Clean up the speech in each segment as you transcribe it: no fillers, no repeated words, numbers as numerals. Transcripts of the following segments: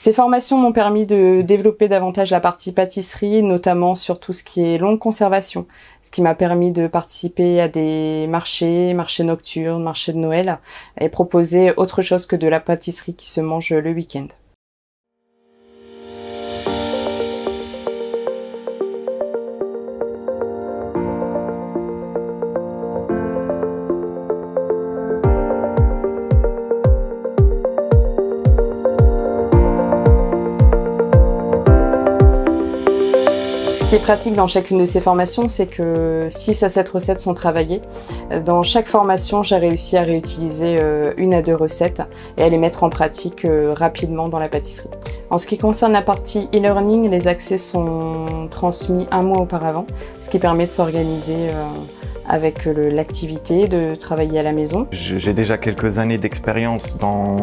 Ces formations m'ont permis de développer davantage la partie pâtisserie, notamment sur tout ce qui est longue conservation, ce qui m'a permis de participer à des marchés nocturnes, marchés de Noël, et proposer autre chose que de la pâtisserie qui se mange le week-end. Ce qui est pratique dans chacune de ces formations, c'est que 6 à 7 recettes sont travaillées. Dans chaque formation, j'ai réussi à réutiliser 1 à 2 recettes et à les mettre en pratique rapidement dans la pâtisserie. En ce qui concerne la partie e-learning, les accès sont transmis 1 mois auparavant, ce qui permet de s'organiser avec l'activité, de travailler à la maison. J'ai déjà quelques années d'expérience dans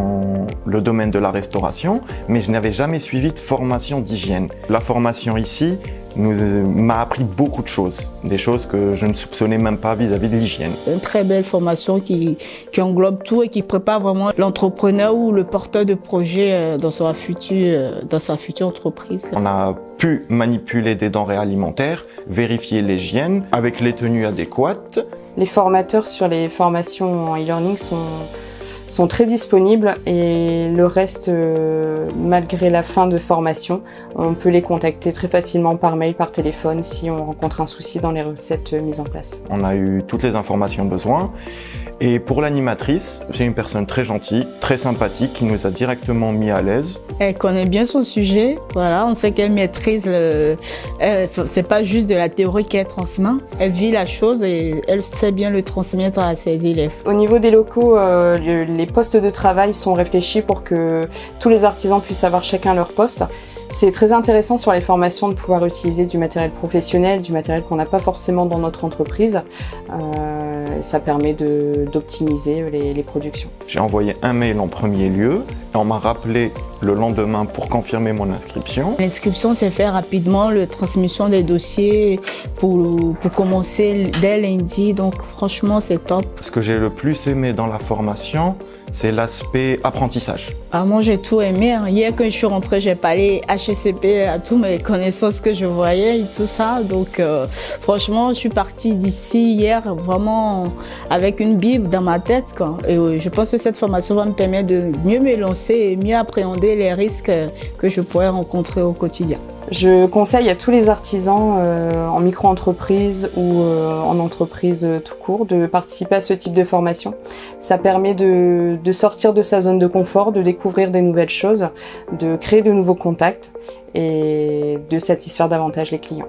le domaine de la restauration, mais je n'avais jamais suivi de formation d'hygiène. La formation ici m'a appris beaucoup de choses, des choses que je ne soupçonnais même pas vis-à-vis de l'hygiène. Une très belle formation qui englobe tout et qui prépare vraiment l'entrepreneur ou le porteur de projet dans sa future entreprise. On a pu manipuler des denrées alimentaires, vérifier l'hygiène avec les tenues adéquates. Les formateurs sur les formations en e-learning sont très disponibles et le reste, malgré la fin de formation, on peut les contacter très facilement par mail, par téléphone si on rencontre un souci dans les recettes mises en place. On a eu toutes les informations besoin et pour l'animatrice, c'est une personne très gentille, très sympathique qui nous a directement mis à l'aise. Elle connaît bien son sujet, voilà, on sait qu'elle maîtrise c'est pas juste de la théorie qu'elle transmet, elle vit la chose et elle sait bien le transmettre à ses élèves. Au niveau des locaux, les postes de travail sont réfléchis pour que tous les artisans puissent avoir chacun leur poste. C'est très intéressant sur les formations de pouvoir utiliser du matériel professionnel, du matériel qu'on n'a pas forcément dans notre entreprise. Ça permet d'optimiser les productions. J'ai envoyé un mail en premier lieu et on m'a rappelé le lendemain pour confirmer mon inscription. L'inscription s'est faite rapidement, la transmission des dossiers pour commencer dès lundi, donc franchement c'est top. Ce que j'ai le plus aimé dans la formation, c'est l'aspect apprentissage. Ah, moi j'ai tout aimé, hein. Hier quand je suis rentrée, j'ai parlé HECP à toutes mes connaissances que je voyais et tout ça, donc franchement je suis partie d'ici hier vraiment avec une bible dans ma tête, quoi. Et je pense que cette formation va me permettre de mieux me lancer et mieux appréhender les risques que je pourrais rencontrer au quotidien. Je conseille à tous les artisans en micro-entreprise ou en entreprise tout court de participer à ce type de formation. Ça permet de sortir de sa zone de confort, de découvrir des nouvelles choses, de créer de nouveaux contacts et de satisfaire davantage les clients.